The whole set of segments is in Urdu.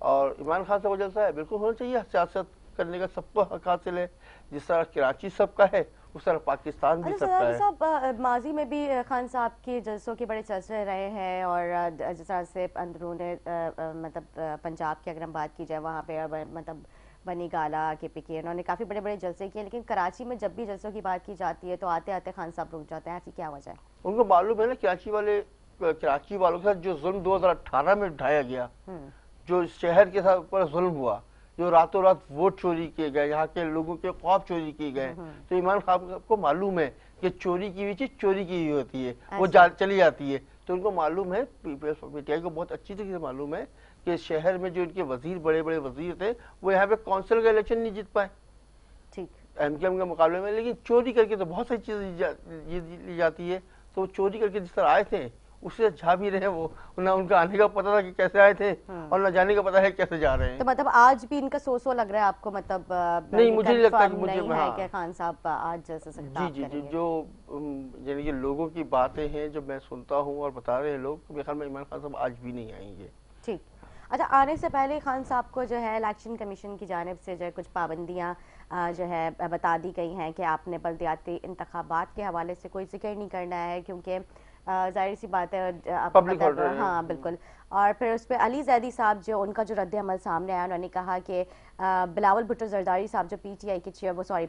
اور عمران خان صاحب کا جلسہ ہے، بالکل ہونا چاہیے، سیاست کرنے کا سب کو حق حاصل ہے، جس طرح کراچی سب کا ہے اس طرح پاکستان بھی سب کا ہے۔ صاحب ماضی میں بھی خان صاحب کے جلسوں کے بڑے چرچے رہے ہیں، اور جس طرح سے اندرون مطلب پنجاب کی اگر ہم بات کی جائے وہاں پہ مطلب بنی گالا کے پی کے انہوں نے کافی بڑے بڑے جلسے کیے، لیکن کراچی میں جب بھی جلسوں کی بات کی جاتی ہے تو آتے آتے خان صاحب رک جاتے ہیں، ایسی کیا وجہ ہے؟ ان کو معلوم ہے نا کراچی والوں کے ساتھ جو ظلم 2018 میں ڈھایا گیا، جو شہر کے ساتھ پر ظلم ہوا، جو راتوں رات ووٹ چوری کیے گئے، یہاں کے لوگوں کے خواب چوری کیے گئے، تو عمران خان کو معلوم ہے کہ چوری کی ہوئی چیز چوری کی ہوئی ہوتی ہے، وہ چلی جاتی ہے، تو ان کو معلوم ہے، پی ٹی آئی کو بہت اچھی طریقے سے معلوم ہے کہ شہر میں جو ان کے وزیر بڑے بڑے وزیر تھے وہ یہاں پہ کونسل کا الیکشن نہیں جیت پائے ایم کیو ایم کے مقابلے میں، لیکن چوری کر کے تو بہت ساری چیزیں لی جاتی ہے، تو چوری کر کے جس طرح آئے تھے اس سے جا بھی رہے، وہ نہ ان کا آنے کا پتہ تھا کہ کیسے آئے تھے اور نہ جانے کا پتہ ہے کیسے جا رہے ہیں۔ تو مطلب آج بھی ان کا سو لگ رہا ہے آپ کو؟ مطلب نہیں، مجھے نہیں لگتا کہ مجھے کہ خان صاحب آج جیسے خطاب کریں گے۔ جو یعنی کہ لوگوں کی باتیں ہیں جو میں سنتا ہوں اور بتا رہے ہیں لوگ، میرے خیال میں عمران خان صاحب آج بھی نہیں آئیں گے۔ ٹھیک، اچھا، آنے سے پہلے خان صاحب کو جو ہے الیکشن کمیشن کی جانب سے جو ہے کچھ پابندیاں جو ہے بتا دی گئی ہیں کہ آپ نے بلدیاتی انتخابات کے حوالے سے کوئی ذکر نہیں کرنا ہے، کیونکہ ظاہر سی بات ہے ہاں بالکل۔ اور پھر اس پہ علی زیدی صاحب جو ان کا جو رد عمل سامنے آیا، انہوں نے کہا کہ بلاول بھٹو زرداری صاحب جو پی ٹی آئی کے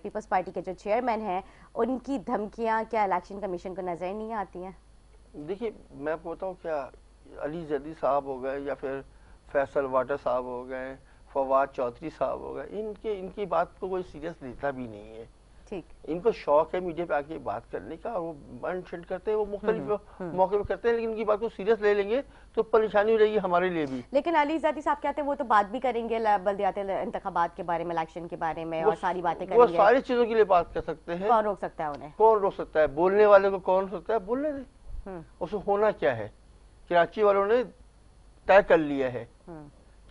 پیپلز پارٹی کے جو چیئرمین ہیں، ان کی دھمکیاں کیا الیکشن کمیشن کو نظر نہیں آتی ہیں؟ دیکھیے میں آپ کو بتاؤں، کیا علی زیدی صاحب ہو گئے یا پھر فیصل واٹر صاحب ہو گئے، فواد چودھری صاحب ہو گئے، ان کی بات کو کوئی سیریس لیتا بھی نہیں ہے۔ ان کو شوق ہے میڈیا پہ آ کے بات کرنے کا، وہ منشن کرتے ہیں، وہ مختلف موقع پہ کرتے ہیں، لیکن ان کی بات کو سیریس لے لیں گے تو پریشانی ہو جائے گی ہمارے لیے بھی۔ لیکن علی زیدی صاحب کہتے ہیں وہ تو بات بھی کریں گے بلدیاتی انتخابات کے بارے میں، الیکشن کے بارے میں، اور ساری باتیں کریں گے۔ وہ ساری چیزوں کے لیے بات کر سکتے ہیں، کون روک سکتا ہے انہیں؟ کون روک سکتا ہے؟ بولنے والے کو کون روک سکتا ہے؟ بولنے دیں، اس کو ہونا کیا ہے؟ کراچی والوں نے طے کر لیا ہے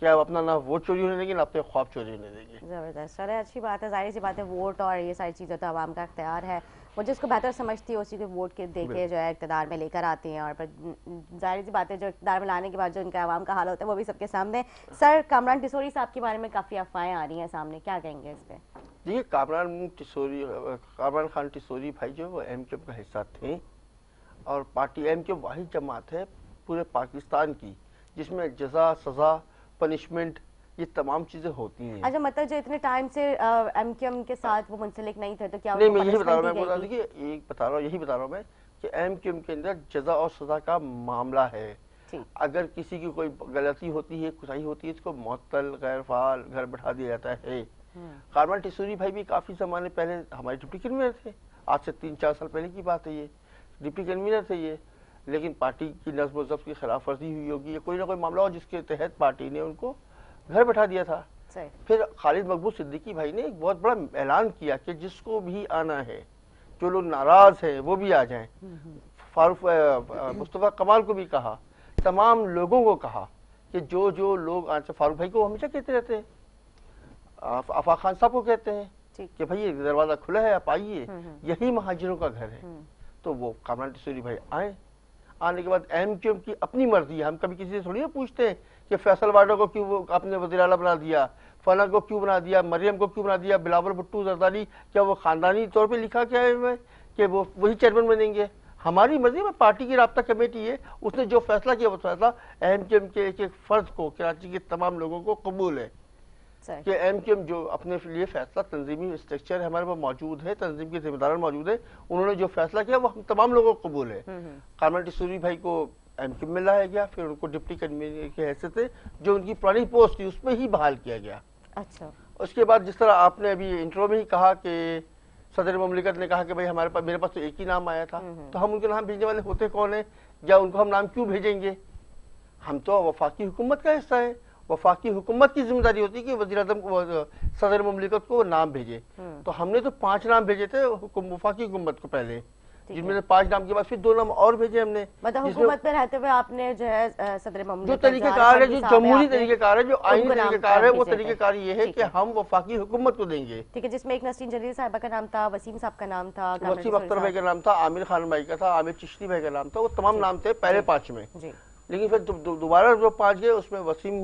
کہ آپ اپنا نہ ووٹ چوری ہونے دیں گے نہ اپنے خواب چوری ہونے دیں گے۔ زبردست، چلے اچھی بات ہے، ظاہر سی بات ہے ووٹ اور یہ ساری چیزیں تو عوام کا اختیار ہے، وہ جس کو بہتر سمجھتی ہے اسی کو ووٹ کے دے کے جو ہے اقتدار میں لے کر آتی ہیں، اور پھر ظاہر سی بات ہے جو اقتدار میں لانے کے بعد جو ان کا عوام کا حال ہوتا ہے وہ بھی سب کے سامنے۔ سر، کامران ٹسوری صاحب کے بارے میں کافی افواہیں آ رہی ہیں سامنے، کیا کہیں گے اس پہ؟ دیکھیے، کامران خان ٹسوری بھائی جو وہ ایم کیو ایم کا حصہ تھے، اور پارٹی ایم کیو ایم واحد جماعت ہے پورے پاکستان کی جس میں جزا، سزا، پنشمنٹ، یہ تمام چیزیں ہوتی ہیں۔ اچھا، مطلب جو اتنے ٹائم سے ایم کیو ایم کے ساتھ وہ منسلک نہیں تھے تو کیا نہیں، میں یہی بتا رہا ہوں، یہی بتا رہا ہوں میں کہ ایم کیو ایم کے اندر جزا اور سزا کا معاملہ ہے۔ اگر کسی کی کوئی غلطی ہوتی ہے، کوتاہی ہوتی ہے، اس کو معطل، غیر فعال گھر بٹھا دیا جاتا ہے۔ کامران ٹسوری بھائی بھی کافی زمانے پہلے ہمارے ڈپٹی کنوینر تھے، آج سے 3-4 سال پہلے کی بات ہے، یہ ڈپٹی کنوینر تھے یہ، لیکن پارٹی کی نظم و ضبط کی خلاف ورزی ہوئی ہوگی، کوئی نہ کوئی معاملہ ہو جس کے تحت پارٹی نے ان کو گھر بٹھا دیا تھا۔ پھر خالد مقبول صدیقی بھائی نے ایک بہت بڑا اعلان کیا کہ جس کو بھی آنا ہے، جو لوگ ناراض ہیں وہ بھی آ جائیں۔ مصطفیٰ کمال کو بھی کہا، تمام لوگوں کو کہا کہ جو لوگ فاروق بھائی کو ہمیشہ کہتے رہتے ہیں، آفاق خان صاحب کو کہتے ہیں کہ بھائی دروازہ کھلا ہے، آپ آئیے، یہی مہاجروں کا گھر ہے، تو وہ کامران ٹسوری بھائی آئے۔ آنے کے بعد ایم کیو ایم کی اپنی مرضی ہے، ہم کبھی کسی سے تھوڑی نہ پوچھتے ہیں کہ فیصل واڈر کو کیوں آپ نے وزیر اعلیٰ بنا دیا، فلاں کو کیوں بنا دیا، مریم کو کیوں بنا دیا، بلاول بھٹو زرداری، کیا وہ خاندانی طور پہ لکھا کیا ہے کہ وہ وہی چیئرمین بنیں گے؟ ہماری مرضی میں پارٹی کی رابطہ کمیٹی ہے، اس نے جو فیصلہ کیا وہ فیصلہ ایم کیو ایم کے ایک ایک فرد کو، کراچی کے تمام لوگوں کو قبول ہے کہ ایم کیو ایم جو اپنے لیے فیصلہ، تنظیمی اسٹرکچر ہمارے پاس موجود ہے، تنظیم کے ذمہ داران موجود ہے، انہوں نے جو فیصلہ کیا وہ ہم تمام لوگوں کو قبول ہے۔ کامران ٹسوری بھائی کو ایم کیو ایم میں لایا گیا، پھر ان کو ڈپٹی کنوینر کی حیثیت سے جو ان کی پرانی پوسٹ تھی اس میں ہی بحال کیا گیا۔ اچھا، اس کے بعد جس طرح آپ نے ابھی انٹرو میں ہی کہا کہ صدر مملکت نے کہا کہ بھائی میرے پاس تو ایک ہی نام آیا تھا، تو ہم ان کے نام بھیجنے والے ہوتے کون ہیں، یا ان کو ہم نام کیوں بھیجیں گے؟ ہم تو وفاقی حکومت کا حصہ ہے، وفاقی حکومت کی ذمہ داری ہوتی ہے کہ وزیر اعظم صدر مملکت کو نام بھیجے، تو ہم نے تو 5 نام بھیجے تھے وفاقی حکومت کو پہلے، جن میں سے 5 نام کے بعد پھر 2 نام اور بھیجے ہم نے۔ مطلب حکومت میں رہتے ہوئے آپ نے جو ہے صدر مملکت جو طریقہ کار ہے، جو جمہوری طریقہ کار ہے، جو آئینی طریقہ کار ہے، وہ طریقہ کار یہ ہے کہ ہم وفاقی حکومت کو دیں گے۔ ٹھیک ہے، جس میں ایک نسرین جلیل صاحبہ کا نام تھا، وسیم صاحب کا نام تھا، وسیم اختر بھائی کا نام تھا، عامر خان بھائی کا تھا، عامر چشتی بھائی کا نام تھا، وہ تمام نام تھے پہلے 5 میں، لیکن پھر دوبارہ جو 5 گئے اس میں وسیم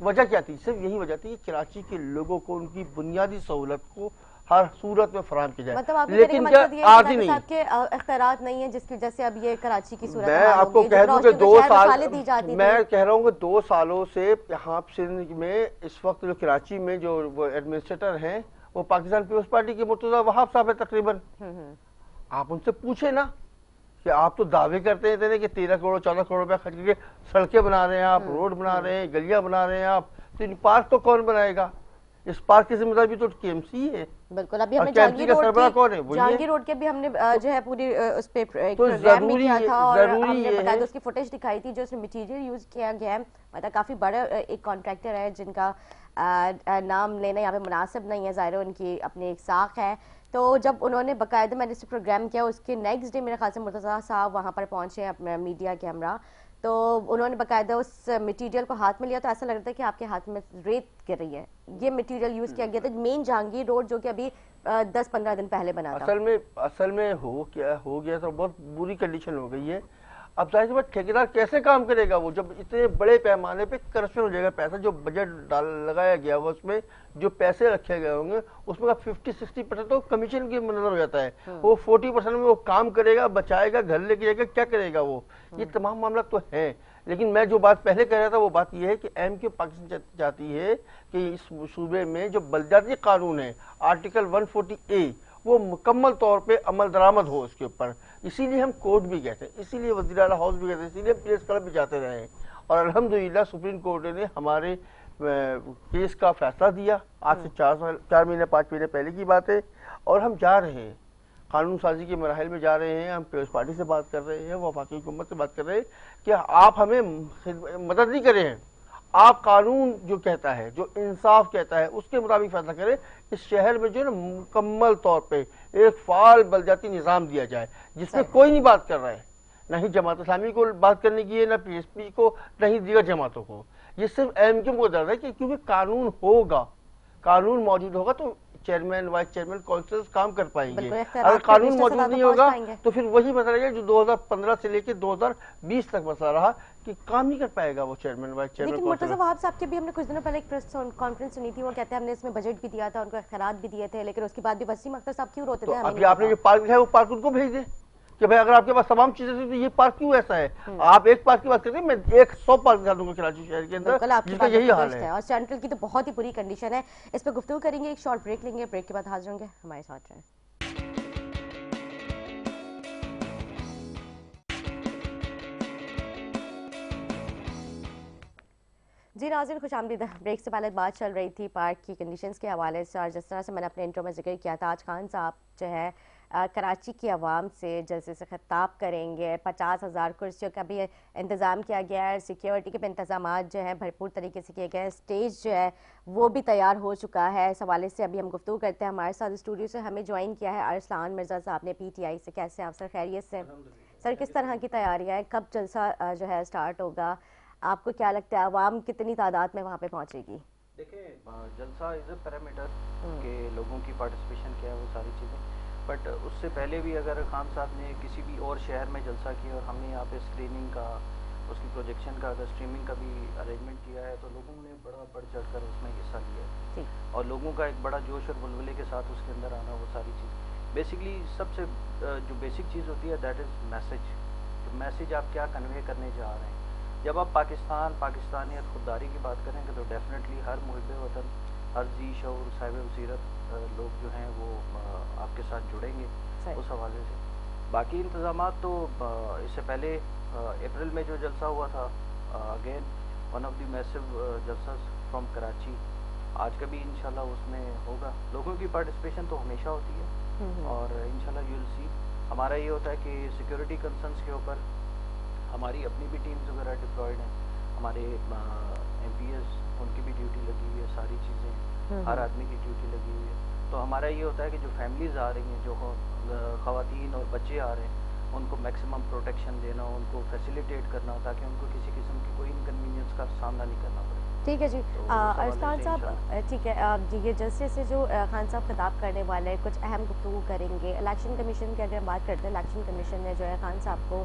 وجہ کیا تھی؟ صرف یہی وجہ تھی کہ کراچی کے لوگوں کو ان کی بنیادی سہولت کو ہر صورت میں فراہم کی جائے، مطلب آپ لیکن کیا آتی نہیں کے اختیارات نہیں ہیں جس کی وجہ سے اب یہ کراچی کی صورت میں آپ کو کہہ دوں کہ 2 سال میں کہہ رہا ہوں کہ 2 سالوں سے یہاں سندھ میں اس وقت جو کراچی میں جو ایڈمنسٹریٹر ہیں وہ پاکستان پیپلز پارٹی کے مرتضیٰ وہاب صاحب ہے تقریباً. آپ ان سے پوچھیں نا کہ آپ تو دعوے کرتے ہیں کہ 13 کروڑ 14 کروڑ روپے خرچ کر کے سڑکیں بنا رہے ہیں آپ، روڈ بنا رہے ہیں، گلیاں بنا رہے ہیں آپ، تو ان پارک کو کون بنائے گا؟ اس پارک کی ذمہ داری بھی تو کے ایم سی ہے. بالکل. ابھی ہم نے جہانگیر روڈ کے بھی ہم نے جو ہے پوری اس پہ پروگرام بھی کیا تھا اور ہم نے باقاعدہ اس کی فوٹیج دکھائی تھی جو اس میں مٹیریل یوز کیا گیا ہے. مطلب کافی بڑا ایک کانٹریکٹر ہے جن کا نام لینا یہاں پہ مناسب نہیں ہے، ظاہر ان کی اپنی ایک ساکھ ہے. تو جب انہوں نے باقاعدہ میں نے اس پروگرام کیا اس کے نیکسٹ ڈے میرے خیال سے مرتضیٰ صاحب وہاں پر پہنچے اپنا میڈیا کے ہمراہ، تو انہوں نے باقاعدہ اس مٹیریل کو ہاتھ میں لیا تو ایسا لگ رہا تھا کہ آپ کے ہاتھ میں ریت گر رہی ہے. یہ مٹیریل یوز کیا گیا تھا مین جہانگیر روڈ جو کہ ابھی 10-15 دن پہلے بنا تھا. اصل میں ہو گیا تو بہت بری کنڈیشن ہو گئی ہے. اب ظاہر سی بات ٹھیکیدار کیسے کام کرے گا وہ جب اتنے بڑے پیمانے پہ کرپشن ہو جائے گا. پیسہ جو بجٹ لگایا گیا ہوا اس میں جو پیسے رکھے گئے ہوں گے اس میں 50-60% تو کمیشن کی نظر ہو جاتا ہے. وہ 40% میں وہ کام کرے گا، بچائے گا، گھر لے کے جائے گا، کیا کرے گا وہ؟ یہ تمام معاملات تو ہیں. لیکن میں جو بات پہلے کہہ رہا تھا وہ بات یہ ہے کہ ایم کیو پاکستان چاہتی ہے کہ اس صوبے میں جو بلدیاتی قانون ہے آرٹیکل 140A وہ مکمل طور پہ عمل درآمد ہو اس کے اوپر. اسی لیے ہم کورٹ بھی گئے تھے، اسی لیے وزیر اعلیٰ ہاؤس بھی گئے تھے، اسی لیے پریس کلب بھی جاتے رہے ہیں اور الحمدللہ سپریم کورٹ نے ہمارے کیس کا فیصلہ دیا. آج سے 4 مہینے 5 مہینے پہلے کی بات ہے اور ہم جا رہے ہیں قانون سازی کے مراحل میں جا رہے ہیں. ہم پیپلز پارٹی سے بات کر رہے ہیں، وفاقی حکومت سے بات کر رہے ہیں کہ آپ ہمیں مدد نہیں کریں، آپ قانون جو کہتا ہے جو انصاف کہتا ہے اس کے مطابق فیصلہ کریں. اس شہر میں جو ہے نا مکمل طور پہ ایک فعال بلدیاتی نظام دیا جائے جس میں کوئی نہیں بات کر رہا ہے، نہ ہی جماعت اسلامی کو بات کرنے کی ہے، نہ پی ایس پی کو، نہ ہی دیگر جماعتوں کو. یہ صرف ایم کیو کو درد ہے کہ کیونکہ قانون ہوگا، قانون موجود ہوگا تو چیئرمین وائس چیئرمین کونسلز کام کر پائیں گے. اگر قانون موجود نہیں ہوگا تو پھر وہی مسئلہ ہے جو 2015 سے لے کے 2020 تک مسئلہ رہا کہ کام نہیں کر پائے گا وہ چیئرمین وائس چیئرمین. لیکن مرتضیٰ وہاب صاحب کے بھی ہم نے کچھ دنوں پہلے ایک پریس کانفرنس سنی تھی، وہ کہتے ہیں ہم نے اس میں بجٹ بھی دیا تھا، ان کو اختیارات بھی دیے تھے، لیکن اس کے بعد بھی وسیم اختر صاحب کیوں روتے تھے؟ ابھی آپ نے جو پارک ہے وہ پارک ان کو بھیج دیں کہ بھائی اگر آپ کے پاس تمام چیزیں تھیں تو یہ پارک کیوں ایسا ہے؟ آپ ایک پارک کی بات کرتے ہیں، میں 100 پارک دکھا دوں گا کراچی شہر کے اندر جس کا یہی حال ہے. اور سینٹرل کی تو بہت ہی بری کنڈیشن ہے. اس پہ گفتگو کریں گے، ایک شارٹ بریک لیں گے، بریک کے بعد حاضر ہوں گے، ہمارے ساتھ رہیں. جی ناظرین خوش آمدید. بریک سے پہلے بات چل رہی تھی پارک کی کنڈیشنز کے حوالے سے اور جس طرح سے میں نے اپنے انٹرو میں ذکر کیا تھا آج خان صاحب جو ہے کراچی کی عوام سے جلسے سے خطاب کریں گے. 50,000 کرسیوں کا بھی انتظام کیا گیا ہے، سیکیورٹی کے بھی انتظامات جو ہیں بھرپور طریقے سے کیے گئے ہیں، اسٹیج جو ہے وہ بھی تیار ہو چکا ہے. اس حوالے سے ابھی ہم گفتگو کرتے ہیں. ہمارے ساتھ اسٹوڈیو سے ہمیں جوائن کیا ہے ارسلان مرزا صاحب نے پی ٹی آئی سے. کیسے آپ سر؟ خیریت سے سر؟ کس طرح کی تیاریاں ہیں؟ کب جلسہ جو ہے اسٹارٹ ہوگا؟ آپ کو کیا لگتا ہے عوام کتنی تعداد میں وہاں پہ پہنچے گی؟ دیکھیں جلسہ از اے پیرامیٹر کہ لوگوں کی پارٹیسپیشن کیا ہے وہ ساری چیزیں، بٹ اس سے پہلے بھی اگر خان صاحب نے کسی بھی اور شہر میں جلسہ کیا اور ہم نے یہاں پہ اسکریننگ کا، اس کی پروجیکشن کا، اگر اسٹریمنگ کا بھی ارینجمنٹ کیا ہے تو لوگوں نے بڑا بڑھ چڑھ کر اس میں حصہ لیا ہے اور لوگوں کا ایک بڑا جوش اور ولولے کے ساتھ اس کے اندر آنا، وہ ساری چیز بیسکلی سب سے جو بیسک چیز ہوتی ہے دیٹ از میسیج. جو میسیج آپ کیا کنوے کرنے جا رہے ہیں. جب آپ پاکستانیت خودداری کی بات کریں گے تو ڈیفینیٹلی ہر محب وطن، ہر ذی شعور صاحب بصیرت لوگ جو ہیں وہ آپ کے ساتھ جڑیں گے اس حوالے سے. باقی انتظامات تو اس سے پہلے اپریل میں جو جلسہ ہوا تھا again one of the massive jalsas from Karachi, آج کا بھی انشاءاللہ اس میں ہوگا. لوگوں کی پارٹیسپیشن تو ہمیشہ ہوتی ہے اور انشاءاللہ یو ول سی. ہمارا یہ ہوتا ہے کہ سیکیورٹی کنسرنس کے اوپر ہماری اپنی بھی ٹیمز وغیرہ ڈپلائڈ ہیں، ہمارے ایم پی ایز ان کی بھی ڈیوٹی لگی ہوئی ہے، ساری چیزیں ہر آدمی کی ڈیوٹی لگی ہوئی ہے. تو ہمارا یہ ہوتا ہے کہ جو فیملیز آ رہی ہیں، جو خواتین اور بچے آ رہے ہیں، ان کو میکسیمم پروٹیکشن دینا، ان کو فیسیلیٹیٹ کرنا تاکہ ان کو کسی قسم کی کوئی انکنوینئنس کا سامنا نہیں کرنا پڑے. ٹھیک ہے جی ارسلان صاحب، ٹھیک ہے جی. یہ جلسے سے جو خان صاحب خطاب کرنے والے کچھ اہم گفتگو کریں گے. الیکشن کمیشن کی اگر ہم بات کرتے ہیں، الیکشن کمیشن نے جو ہے خان صاحب کو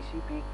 ECP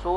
100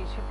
ECP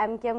MKM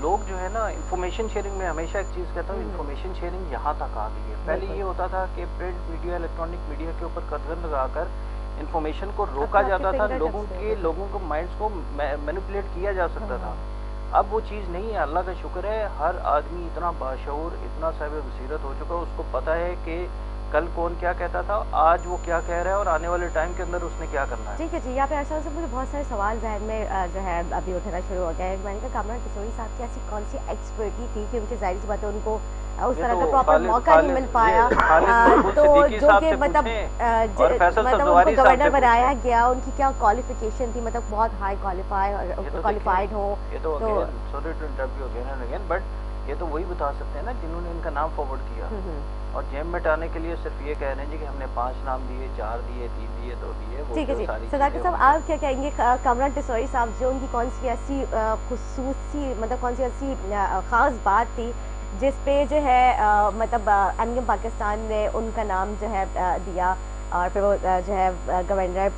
لوگ جو ہے نا انفارمیشن شیئرنگ میں ہمیشہ ایک چیز کہتا ہوں، انفارمیشن شیئرنگ یہاں تک آ گئی ہے. پہلے یہ ہوتا تھا کہ پرنٹ میڈیا الیکٹرانک میڈیا کے اوپر قدغن لگا کر انفارمیشن کو روکا جاتا تھا، لوگوں کو مائنڈس کو مینیپولیٹ کیا جا سکتا تھا. اب وہ چیز نہیں ہے. اللہ کا شکر ہے ہر آدمی اتنا باشعور، اتنا صاحب بصیرت ہو چکا، اس کو پتہ ہے کہ کل کون کیا کہتا تھا، آج وہ کیا کہہ رہا ہے اور آنے والے ٹائم کے اندر اس نے کیا کرنا ہے. ٹھیک ہے جی. یہاں پہ ارشاد سے مجھے بہت سارے سوال ذہن میں جو ہے ابھی اٹھنا شروع ہو گیا ہے. میں نے کہا کامران ٹسوری صاحب کی ایسی کون سی ایکسپرٹی تھی کہ ان کی ظاہر سی بات ہے ان کو اس طرح کا پراپر موقع نہیں مل پایا، تو جو کہ مطلب ان کو گورنر بنایا گیا، ان کی کیا کوالیفیکیشن تھی، مطلب بہت ہائی کوالیفائڈ ہو. بٹ یہ تو وہی بتا سکتے ہیں نا جنہوں نے ان کا نام فارورڈ کیا، اور جیم میں ٹانے کے لیے صرف یہ کہہ رہے ہیں جی کہ ہم نے 5 نام دیے، 4 دیے، 3 دیے، 2 دیے. ٹھیک ہے جی. صداقت صاحب آپ کیا کہیں گے کامران ٹسوری صاحب جو ان کی کون سی ایسی خصوصی مطلب کون سی ایسی خاص بات تھی جس پہ جو ہے مطلب ایم کیو پاکستان نے ان کا نام جو ہے دیا، اور پھر وہ جو ہے گورنر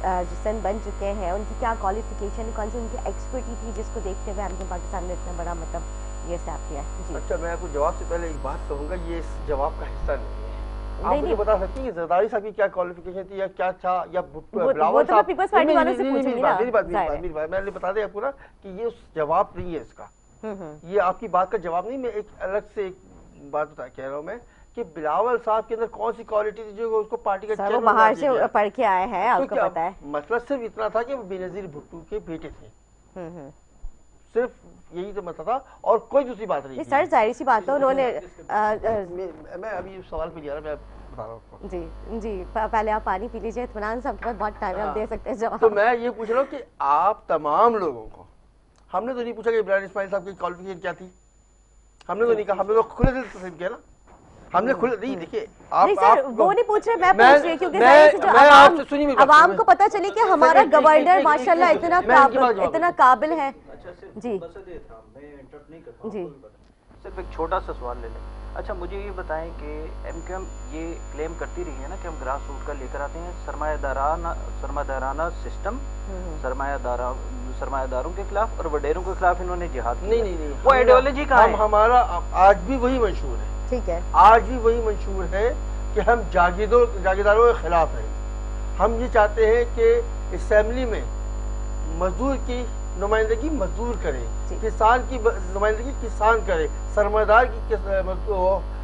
سندھ بن چکے ہیں، ان کی کیا کوالیفیکیشن، کون سی ان کی ایکسپرٹی تھی جس کو دیکھتے ہوئے ایم کیو پاکستان نے اتنا بڑا مطلب یہ اسٹیپ کیا ہے؟ اچھا، میں آپ کو جواب سے پہلے ایک بات کہوں گا، یہ اس جواب کا حصہ نہیں ہے. آپ مجھے بتا سکتی ہیں زرداری صاحب کی کیا کوالیفیکیشن تھی یا کیا تھا، یا بلاول صاحب؟ میں نے بتا دیا آپ کو نا کہ یہ اس جواب نہیں ہے اس کا، یہ آپ کی بات کا جواب نہیں. میں ایک الگ سے ایک بات کہہ رہا ہوں میں کہ بلاول صاحب کے اندر کون سی کوالٹی تھی جو اس کو پارٹی کا چیئرمین باہر سے پڑھ کے آئے ہیں، آپ کو پتا ہے. مسئلہ صرف اتنا تھا کہ وہ بینظیر بھٹو کے بیٹے تھے، صرف یہی تو مسئلہ تھا اور کوئی دوسری بات نہیں. سر ظاہر سی بات ہے انہوں نے میں ابھی سوال پہ جا رہا، میں بتا رہا ہوں. جی جی پہلے آپ پانی پی لیجیے، اطمینان صاحب کے پاس بہت ٹائم ہے، ہم دے سکتے ہیں جواب. تو میں یہ پوچھ رہا ہوں کہ آپ تمام لوگوں کو، ہم نے تو نہیں پوچھا کہ ابراہیم اسماعیل صاحب کی کوالیفیکیشن کیا تھی، ہم نے تو نہیں کہا، ہم نے تو کھلے دل سے تسلیم کیا نا. ہم نے کھلے نہیں، دیکھیے نہیں سر وہ نہیں پوچھ رہے، میں پوچھ رہی ہوں کیونکہ عوام کو پتہ چلے کہ ہمارا گورنر ماشاءاللہ اتنا قابل ہے. جی جی صرف ایک چھوٹا سا سوال لے لیں. اچھا مجھے یہ بتائیں کہ ایم کیو ایم یہ کلیم کرتی رہی ہے نا کہ ہم گراس روٹ کا لے کر آتے ہیں سرمایہ دارانہ سسٹم، سرمایہ داروں کے خلاف اور وڈیروں کے خلاف انہوں نے جہاد. نہیں وہ آئیڈیالوجی کہاں ہے؟ ہمارا آج بھی وہی منشور ہے. ٹھیک ہے، آج بھی وہی منشور ہے کہ ہم جاگیرداروں کے خلاف ہیں. ہم یہ چاہتے ہیں کہ اسمبلی میں مزدور کی نمائندگی مزدور کرے، کسان کی نمائندگی کسان کرے، سرمایہ دار کی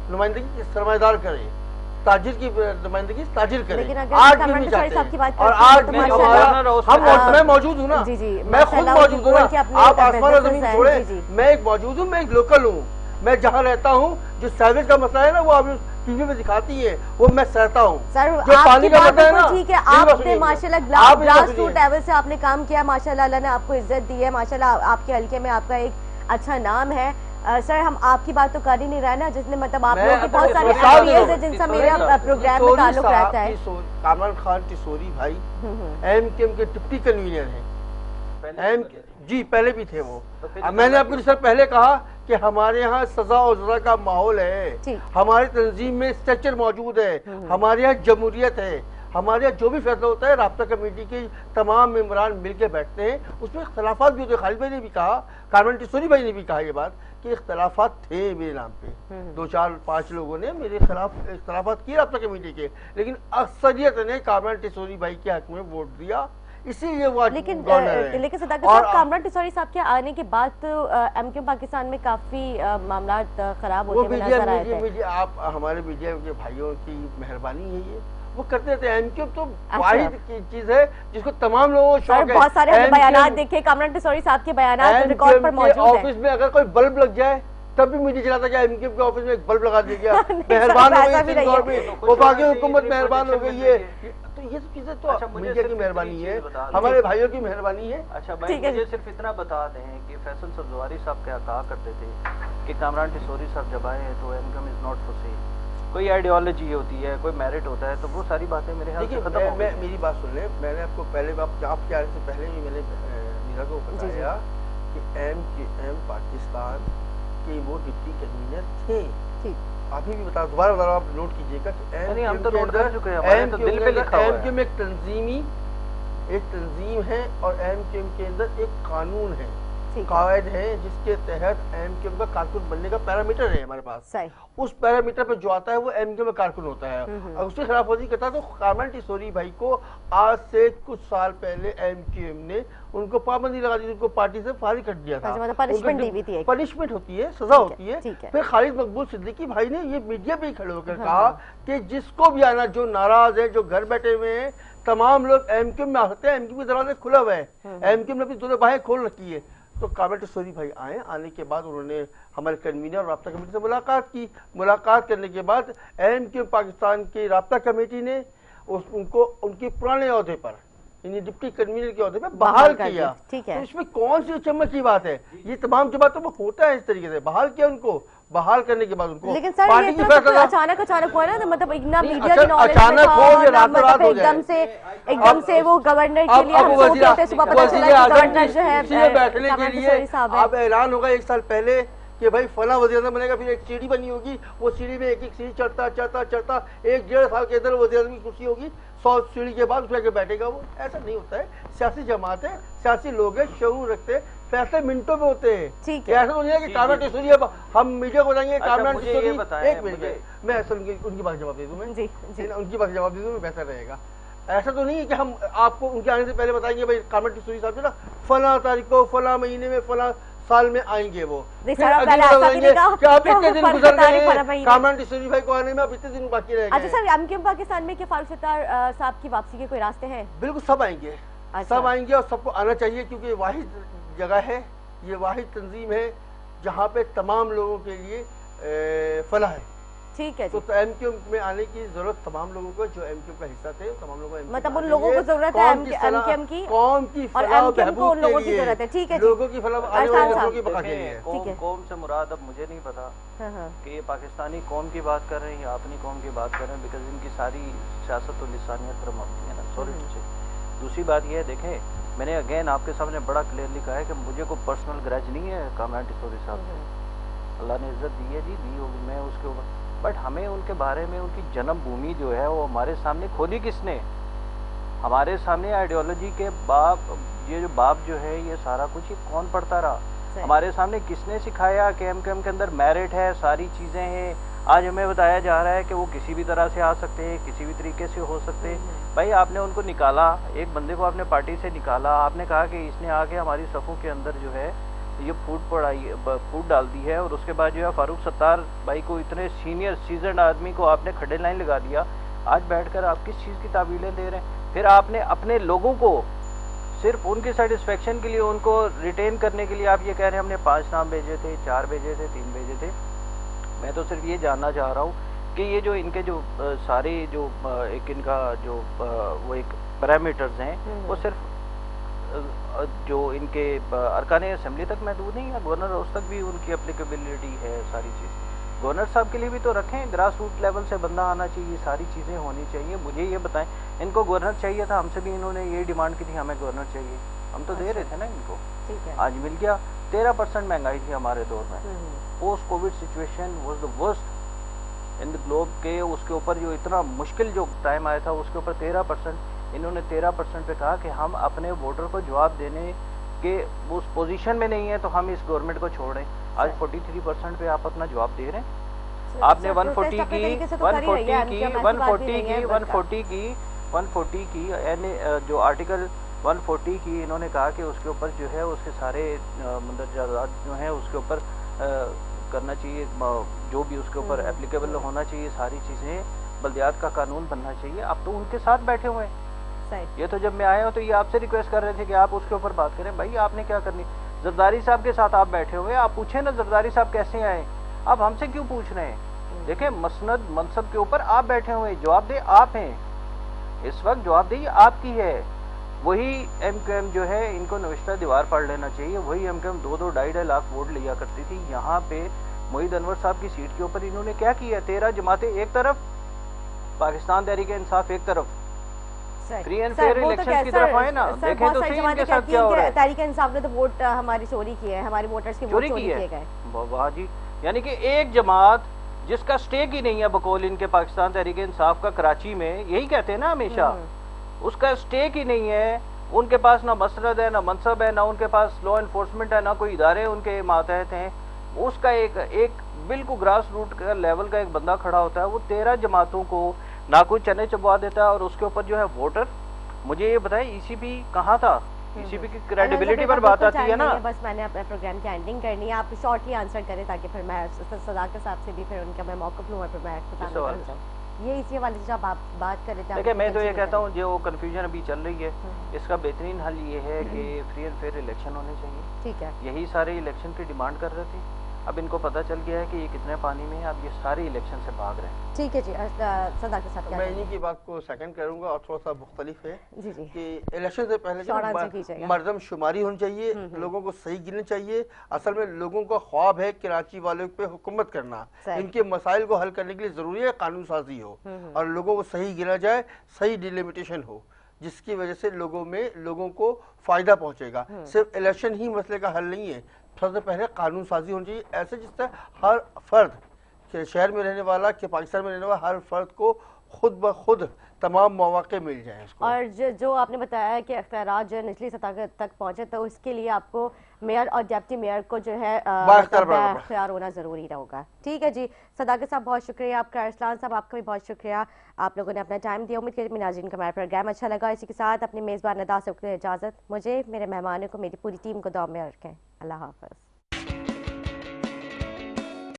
نمائندگی سرمایہ دار کرے، تاجر کی نمائندگی تاجر کرے. آج بھی نہیں چاہتے ہیں، اور آج بھی ہمارا میں موجود ہوں نا، میں خود موجود ہوں نا. آپ آسمان اور زمین چھوڑیں، میں ایک موجود ہوں، میں ایک لوکل ہوں. میں جہاں رہتا ہوں جو سیویج کا مسئلہ ہے نا وہ آپ ٹی وی میں دکھاتی ہے، وہ میں سہتا ہوں. جو پانی کا مسئلہ ہے نا، ٹھیک ہے آپ نے ماشاءاللہ گراس روٹ لیول سے آپ نے کام کیا، ماشاءاللہ اللہ نے آپ کو عزت دی ہے، ماشاءاللہ آپ کے حلقے میں آپ کا ایک اچھا نام ہے. سر ہم آپ کی بات تو کر ہی نہیں رہے نا، جس نے مطلب آپ لوگوں کے بہت سارے ایڈیاز ہیں جن سے میرا پروگرام میں تعلق رہتا ہے. کامران خان ٹسوری بھائی ایم کیو ایم کے ڈپٹی کنوینر ہیں. جی پہلے بھی تھے وہ. میں نے آپ کو سر پہلے کہا کہ ہمارے ہاں سزا و جزا کا ماحول ہے، ہماری تنظیم میں اسٹرکچر موجود ہے، ہمارے یہاں جمہوریت ہے، ہمارے یہاں جو بھی فیصلہ ہوتا ہے رابطہ کمیٹی کے تمام ممبران مل کے بیٹھتے ہیں. اس میں اختلافات بھی ہوتے ہیں. خالد بھائی نے بھی کہا، کامران ٹسوری بھائی نے بھی کہا یہ بات کہ اختلافات تھے میرے نام پہ. 2 4 5 لوگوں نے میرے خلاف اختلافات کیے رابطہ کمیٹی کے، لیکن اکثریت نے کامران ٹسوری بھائی کے حق میں ووٹ دیا، اسی لیے وہ لیکن صداقت صاحب کامران ٹسوری صاحب کے آنے کے بعد تو ایم کیو پاکستان میں کافی معاملات خراب ہوتے ہوئے نظر آئے تھے. آپ ہمارے میڈیا کے بھائیوں کی مہربانی ہے، یہ وہ کرتے رہتے ہیں. ایم کیو تو واحد چیز ہے جس کو تمام لوگوں کو شوق ہے. بہت سارے بیانات دیکھے کامران ٹسوری صاحب کے بیانات ریکارڈ پر موجود ہیں. آفس میں اگر کوئی بلب لگ جائے تب بھی میڈیا چلاتا کہ ایم کیو کے آفس میں ایک بلب لگا دیا گیا، مہربان ہو گئی وفاقی حکومت مہربان ہو گئی ہے. تو یہ سب چیزیں تو میڈیا کی مہربانی ہے، ہمارے بھائیوں کی مہربانی ہے. اچھا بھائی مجھے صرف اتنا بتا دیں کہ فیصل سبزواری صاحب کیا کہا کرتے تھے کہ کامران ٹسوری صاحب جب آئے ہیں تو M Q M is not for sale. کوئی آئیڈیالوجی ہوتی ہے، کوئی میرٹ ہوتا ہے، تو وہ ساری باتیں میرے خیال سے ختم ہو گئی. میری بات سن لیں، میں نے آپ کو پہلے آپ کے آنے سے پہلے بھی میں نے میرا کو بتایا کہ ایم کیو ایم پاکستان کے وہ ڈپٹی کنوینر تھے. ابھی بھی بتا دوبارہ بتا رہا ہوں، آپ نوٹ کیجئے گا کہ ایم کیو ایم ایک تنظیم ہے اور ایم کیو ایم کے اندر ایک قانون ہے. قواعد ہیں جس کے تحت ایم کیو ایم کا کارکن بننے کا پیرامیٹر ہے ہمارے پاس. اس پیرامیٹر پہ جو آتا ہے وہ ایم کیو ایم کا کارکن ہوتا ہے. اگر اس کی خلاف ورزی کرتا ہے تو کامران ٹیسوری بھائی کو آج سے کچھ سال پہلے ایم کیو ایم نے ان کو پابندی لگا دی, ان کو پارٹی سے فارغ کر دیا تھا. پنشمنٹ ہوتی ہے, سزا ہوتی ہے. پھر خالد مقبول صدیقی بھائی نے یہ میڈیا پہ ہی کھڑے ہو کر کہا کہ جس کو بھی آنا, جو ناراض ہے, جو گھر بیٹھے ہوئے ہیں, تمام لوگ ایم کیو ایم میں آ سکتے ہیں. ایم کیو ایم کے دروازے کھلا ہوا ہے, ایم کیو ایم نے اپنی دونوں باہیں کھول رکھی ہے. تو کامران ٹیسوری بھائی آئے, آنے کے بعد انہوں نے ہمارے کنوینر اور رابطہ کمیٹی سے ملاقات کی. ملاقات کرنے کے بعد ایم کیو ایم پاکستان کی رابطہ کمیٹی نے ان کو ان کے پرانے عہدے پر, یعنی ڈپٹی کنوینر کے عہدے پہ بحال کیا. تو اس میں کون سی چمک کی بات ہے؟ یہ تمام جماعتوں میں ہوتا ہے اس طریقے سے. بحال کیا ان کو, بحال کرنے کے بعد ان کو لیکن سر یہ تو اچانک ہوا نا, مطلب اتنا میڈیا کی نالج میں تھا, ایک دم سے وہ گورنر کے لیے ہم سوچ رہے تھے, صبح پتہ چلا کہ گورنر جو ہے بیٹھنے کے لیے اب اعلان ہوگا ایک سال پہلے کہ بھائی فلاں وزیر اعظم بنے گا, پھر ایک سیڑھی بنی ہوگی, وہ سیڑھی میں ایک ایک سیڑھی چڑھتا چڑھتا چڑھتا 1-1.5 سال کے اندر وزیر اعظم کی کرسی ہوگی, 100 سیڑھی کے بعد اس میں بیٹھے گا. وہ ایسا نہیں ہوتا ہے. سیاسی جماعت ہے, سیاسی لوگ ہیں, شعور رکھتے ہیں, فیصلے منٹوں میں ہوتے ہیں. ایسا تو نہیں ہے کہ کامران ٹیسوری ہم میڈیا کو بتائیں گے کامران ٹیسوری. ایک منٹ میں ان کی بات جواب دے دوں, میں ان کی بات جواب دے دوں, بہتر رہے گا. ایسا تو نہیں ہے کہ ہم آپ کو ان کے آنے سے پہلے بتائیں گے بھائی کامران ٹیسوری صاحب جو نا فلاں تاریخ کو فلاں مہینے میں فلاں سال میں آئیں گے. وہ آپ اتنے دن گزر گئے ہیں کامران ٹیسوری بھائی کو آنے میں, آپ اتنے دن باقی رہ گئے. اچھا سر, ایم کیو ایم پاکستان میں کیا فاروق ستار صاحب کی واپسی کے کوئی راستے ہیں؟ بالکل سب آئیں گے, سب آئیں گے اور سب کو آنا چاہیے, کیونکہ یہ واحد جگہ ہے, یہ واحد تنظیم ہے جہاں پہ تمام لوگوں کے لیے فلاح ہے. ٹھیک ہے, تو ایم کیو ایم میں آنے کی ضرورت تمام لوگوں کو, جو ایم کیو ایم کا حصہ تھے, تمام لوگوں کو, مطلب ان لوگوں کو ضرورت ہے ایم کیو ایم کی, قوم کی فلاح و بہبود کے لیے, ٹھیک ہے, لوگوں کی فلاح آنے والے نسلوں کی بقا کے لیے. قوم سے مراد اب مجھے نہیں پتا کہ یہ پاکستانی قوم کی بات کر رہے ہیں یا اپنی قوم کی بات کر رہے ہیں, بیکاز ان کی ساری سیاست و لسانیت پر مبنی ہے نا. سوری ٹو سے. دوسری بات یہ ہے, دیکھیں میں نے اگین آپ کے سامنے بڑا کلیئرلی کہا ہے کہ مجھے کوئی پرسنل گرج نہیں ہے کامران ٹیسوری صاحب سے. اللہ نے عزت دی ہے جی, دی ہوگی, میں اس کے اوپر, بٹ ہمیں ان کے بارے میں ان کی جنم بھومی جو ہے وہ ہمارے سامنے کھولی کس نے؟ ہمارے سامنے آئیڈیالوجی کے باپ, یہ جو باپ جو ہے یہ سارا کچھ یہ کون پڑھتا رہا؟ ہمارے سامنے کس نے سکھایا کہ ایم کیو ایم کے اندر میرٹ ہے, ساری چیزیں ہیں. آج ہمیں بتایا جا رہا ہے کہ وہ کسی بھی طرح سے آ سکتے ہیں, کسی بھی طریقے سے ہو سکتے ہیں. بھائی آپ نے ان کو نکالا, ایک بندے کو آپ نے پارٹی سے نکالا, آپ نے کہا کہ اس نے آ کے ہماری صفوں کے اندر جو ہے یہ پھوٹ ڈال دی ہے, اور اس کے بعد جو ہے فاروق ستار بھائی کو, اتنے سینئر سیزنڈ آدمی کو آپ نے کھڑے لائن لگا دیا. آج بیٹھ کر آپ کس چیز کی تعویلیں دے رہے ہیں؟ پھر آپ نے اپنے لوگوں کو صرف ان کی سیٹسفیکشن کے لیے, ان کو ریٹین کرنے کے لیے آپ یہ کہہ رہے ہیں ہم نے 5 نام بھیجے تھے, 4 بھیجے تھے, 3 بھیجے تھے. میں تو صرف یہ جاننا چاہ رہا ہوں کہ یہ جو ان کے جو سارے جو ایک ان کا جو وہ ایک پیرامیٹرز ہیں وہ صرف جو ان کے ارکان اسمبلی تک محدود نہیں ہے, گورنر ہاؤس تک بھی ان کی اپلیکیبلٹی ہے ساری چیز. گورنر صاحب کے لیے بھی تو رکھیں, گراس روٹ لیول سے بندہ آنا چاہیے, ساری چیزیں ہونی چاہیے. مجھے یہ بتائیں, ان کو گورنر چاہیے تھا, ہم سے بھی انہوں نے یہ ڈیمانڈ کی تھی ہمیں گورنر چاہیے, ہم تو دے رہے تھے نا ان کو. آج مل گیا. 13% مہنگائی تھی ہمارے دور میں, post Covid situation was the worst in the globe کے, اس کے اوپر جو اتنا مشکل جو ٹائم آیا تھا اس کے اوپر 13%, انہوں نے 13% پہ کہا کہ ہم اپنے ووٹر کو جواب دینے کے اس پوزیشن میں نہیں ہیں تو ہم اس گورنمنٹ کو چھوڑ رہے ہیں. آج 43% پہ آپ اپنا جواب دے رہے ہیں. آپ نے 140 کی یعنی جو آرٹیکل 140 کی انہوں نے کہا کہ اس کے اوپر جو ہے اس کے سارے مندرجات جو ہیں اس کے اوپر کرنا چاہیے, جو بھی اس کے اوپر اپلیکیبل ہونا چاہیے, ساری چیزیں بلدیات کا قانون بننا چاہیے. آپ تو ان کے ساتھ بیٹھے ہوئے ہیں. یہ تو جب میں آیا ہوں تو یہ آپ سے ریکویسٹ کر رہے تھے کہ آپ اس کے اوپر بات کریں. بھائی آپ نے کیا کرنی, زرداری صاحب کے ساتھ آپ بیٹھے ہوئے, آپ پوچھیں نا زرداری صاحب کیسے آئے, آپ ہم سے کیوں پوچھ رہے ہیں؟ دیکھیں مسند منصب کے اوپر آپ بیٹھے ہوئے, جواب دہ آپ ہیں اس وقت, جواب دہی آپ کی ہے. وہی ایم کیو ایم جو ہے ان کو نوشتہ دیوار پڑھ لینا چاہیے. وہی M Q M 2-2, 2.5 lakh vote لیا کرتی تھی. یہاں پہ محمد انور صاحب کی سیٹ کے اوپر انہوں نے کیا کیا, 13 جماعتیں ایک طرف, پاکستان تحریک انصاف ایک طرف, فری اینڈ فیئر الیکشن کی طرف آئے نا. دیکھیں تو صحیح ان کے ساتھ کیا ہو رہا ہے. تحریک انصاف نے تو ووٹ ہماری چوری کی ہے, ہمارے ووٹرز کے ووٹ چوری کیے گئے. واہ جی, یعنی کہ ایک جماعت جس کا سٹیک ہی نہیں ہے بقول ان کے پاکستان تحریک انصاف کا کراچی میں, یہی کہتے ہیں نا ہمیشہ, اس کا سٹیک ہی نہیں ہے, ان کے پاس نہ مسرد ہے، نہ منصب ہے، نہ ان کے پاس لا انفورسمنٹ ہے، نہ کوئی ادارے ان کے ماتحت ہیں. اس کا ایک بالکل گراس روٹ کا لیول کا ایک بندہ کھڑا ہوتا ہے، وہ 13 جماعتوں کو نہ کوئی چنے چبوا دیتا ہے، اور اس کے اوپر جو ہے ووٹر. مجھے یہ بتائیں ای سی پی کہاں تھا؟ ای سی پی کی کریڈیبلٹی پر بات آتی ہے نا. بس میں نے اپنے پروگرام کی اینڈنگ کرنی ہے، آپ شارٹلی آنسر کریں تاکہ پھر میں صداقت صاحب سے بھی پھر ان کا میں موقف لوں اور پھر میں اختتام کروں. یہ اسی والے سے جب آپ بات کر رہے تھے. دیکھیں میں تو یہ کہتا ہوں جو کنفیوژن ابھی چل رہی ہے اس کا بہترین حل یہ ہے کہ فری اینڈ فیئر الیکشن ہونے چاہیے. ٹھیک ہے. یہی سارے الیکشن کی ڈیمانڈ کر رہے تھے، اب ان کو پتہ چل گیا ہے کہ یہ کتنے پانی میں ہیں، اب یہ سارے الیکشن سے بھاگ رہے ہیں. ٹھیک ہے جی. صداقت صاحب میں انہی کی بات کو سیکنڈ کروں گا اور تھوڑا سا مختلف ہے جی جی کہ الیکشن سے پہلے مردم شماری ہونی چاہیے، لوگوں کو صحیح گننا چاہیے. اصل میں لوگوں کا خواب ہے کراچی والوں پہ حکومت کرنا، ان کے مسائل کو حل کرنے کے لیے ضروری ہے قانون سازی ہو اور لوگوں کو صحیح گنا جائے، صحیح ڈیلیمیٹیشن ہو جس کی وجہ سے لوگوں کو فائدہ پہنچے گا. صرف الیکشن ہی مسئلے کا حل نہیں ہے، سب سے پہلے قانون سازی ہونی چاہیے ایسے جس طرح ہر فرد شہر میں رہنے والا کہ پاکستان میں رہنے والا ہر فرد کو خود بخود تمام مواقع مل جائیں اس کو. اور جو آپ نے بتایا ہے کہ اختیارات جو نچلی سطح تک پہنچے تو اس کے لیے آپ کو میئر اور ڈیپٹی میئر کو جو ہے اختیار ہونا ضروری ہوگا. ٹھیک ہے جی. صداقت صاحب بہت شکریہ آپ کا. ارسلان صاحب آپ کا بھی بہت شکریہ، آپ لوگوں نے اپنا ٹائم دیا. امید کرتے ہیں ناظرین کا ہمارا پروگرام اچھا لگا. اسی کے ساتھ اپنے میزبان ندا سے اجازت. مجھے میرے مہمانوں کو میری پوری ٹیم کو دعا میں رکھیں. اللہ حافظ.